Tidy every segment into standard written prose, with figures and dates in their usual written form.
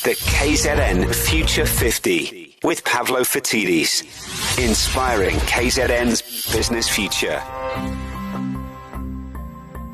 The KZN Future 50 with Pavlo Fatidis. Inspiring KZN's business future.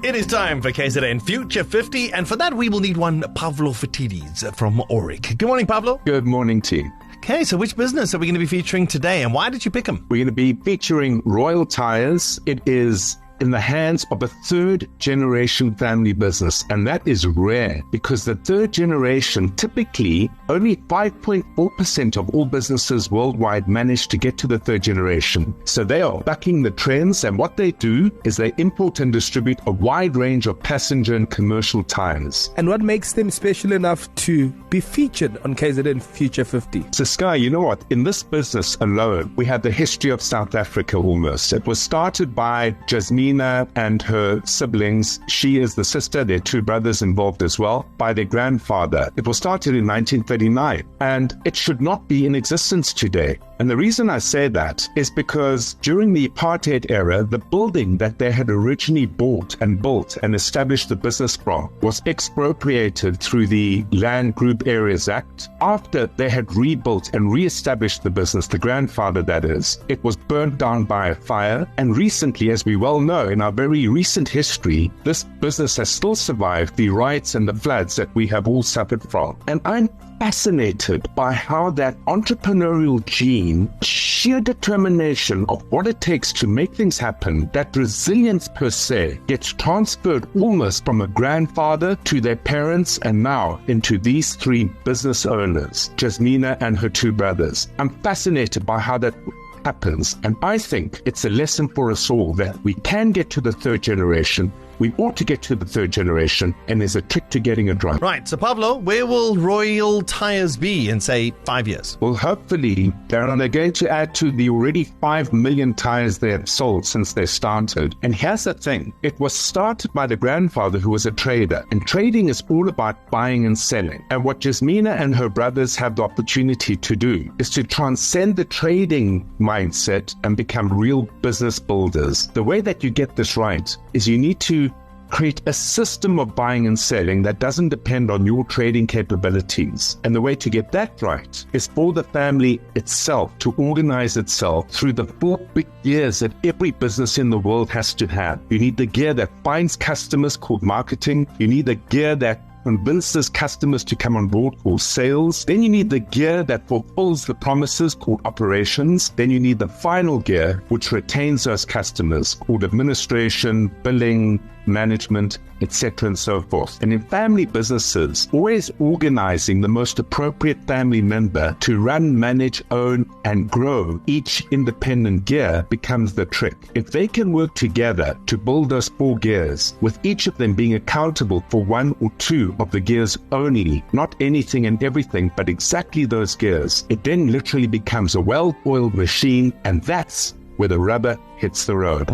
It is time for KZN Future 50, and for that we will need one Pavlo Fatidis from Auric. Good morning, Pavlo. Good morning to you. Okay, so which business are we going to be featuring today, and why did you pick them? We're going to be featuring Royal Tyres. It is in the hands of a third-generation family business, and that is rare because the third generation, typically only 5.4% of all businesses worldwide manage to get to the third generation. So they are bucking the trends, and what they do is they import and distribute a wide range of passenger and commercial tires. And what makes them special enough to be featured on KZN Future 50? So Sky, you know what? In this business alone, we have the history of South Africa almost. It was started by Jasmina and her siblings. She is the sister, there are two brothers involved as well, by their grandfather. It was started in 1939, and it should not be in existence today. And the reason I say that is because during the apartheid era, the building that they had originally bought and built and established the business from was expropriated through the Land Group Areas Act. After they had rebuilt and re-established the business, the grandfather that is, it was burnt down by a fire. And recently, as we well know, in our very recent history, this business has still survived the riots and the floods that we have all suffered from. And I'm fascinated by how that entrepreneurial gene, sheer determination of what it takes to make things happen, that resilience per se, gets transferred almost from a grandfather to their parents and now into these three business owners, Jasmina and her two brothers. I'm fascinated by how that happens, and I think it's a lesson for us all that we can get to the third generation. We ought to get to the third generation, and there's a trick to getting it right. Right, so Pavlo, where will Royal Tyres be in, say, 5 years? Well, hopefully, they're going to add to the already 5 million tyres they have sold since they started. And here's the thing. It was started by the grandfather who was a trader, and trading is all about buying and selling. And what Jasmina and her brothers have the opportunity to do is to transcend the trading mindset and become real business builders. The way that you get this right is you need to create a system of buying and selling that doesn't depend on your trading capabilities. And the way to get that right is for the family itself to organize itself through the 4 big gears that every business in the world has to have. You need the gear that finds customers, called marketing. You need the gear that convinces customers to come on board, called sales. Then you need the gear that fulfills the promises, called operations. Then you need the final gear which retains those customers, called administration, billing, management, etc. and so forth. And in family businesses, always organizing the most appropriate family member to run, manage, own, and grow each independent gear becomes the trick. If they can work together to build those 4 gears, with each of them being accountable for 1 or 2 of the gears only, not anything and everything, but exactly those gears, it then literally becomes a well-oiled machine, and that's where the rubber hits the road.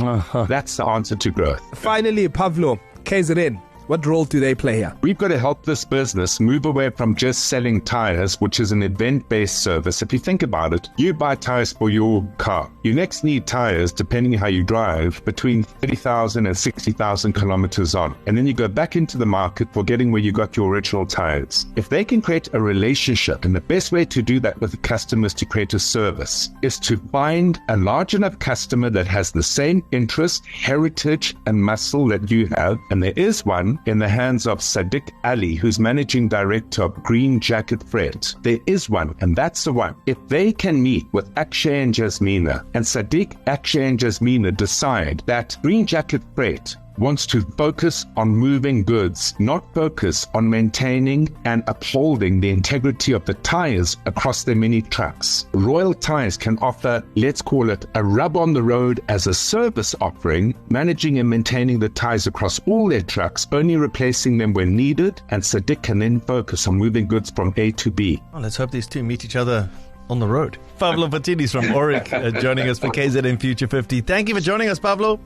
That's the answer to growth. Finally, Pavlo, KZN, what role do they play here? We've got to help this business move away from just selling tires, which is an event-based service. If you think about it, you buy tires for your car. You next need tires, depending on how you drive, between 30,000 and 60,000 kilometers on. And then you go back into the market forgetting where you got your original tires. If they can create a relationship, and the best way to do that with the customer is to create a service, is to find a large enough customer that has the same interest, heritage, and muscle that you have. And there is one in the hands of Sadiq Ali, who's managing director of Green Jacket Freight. There is one, and that's the one. If they can meet with Akshay and Jasmina, and Sadiq, Akshay, and Jasmina decide that Green Jacket Freight wants to focus on moving goods, not focus on maintaining and upholding the integrity of the tires across their mini trucks. Royal Tyres can offer, let's call it, a rub on the road as a service offering, managing and maintaining the tires across all their trucks, only replacing them when needed, and Sadiq can then focus on moving goods from A to B. Well, let's hope these two meet each other on the road. Pavlo Fatidis from Auric joining us for KZN Future 50. Thank you for joining us, Pavlo.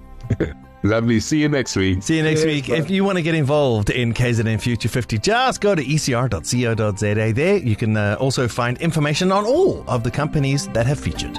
Lovely. See you next week. See you next week. If you want to get involved in KZN Future 50, just go to ecr.co.za. There you can also find information on all of the companies that have featured.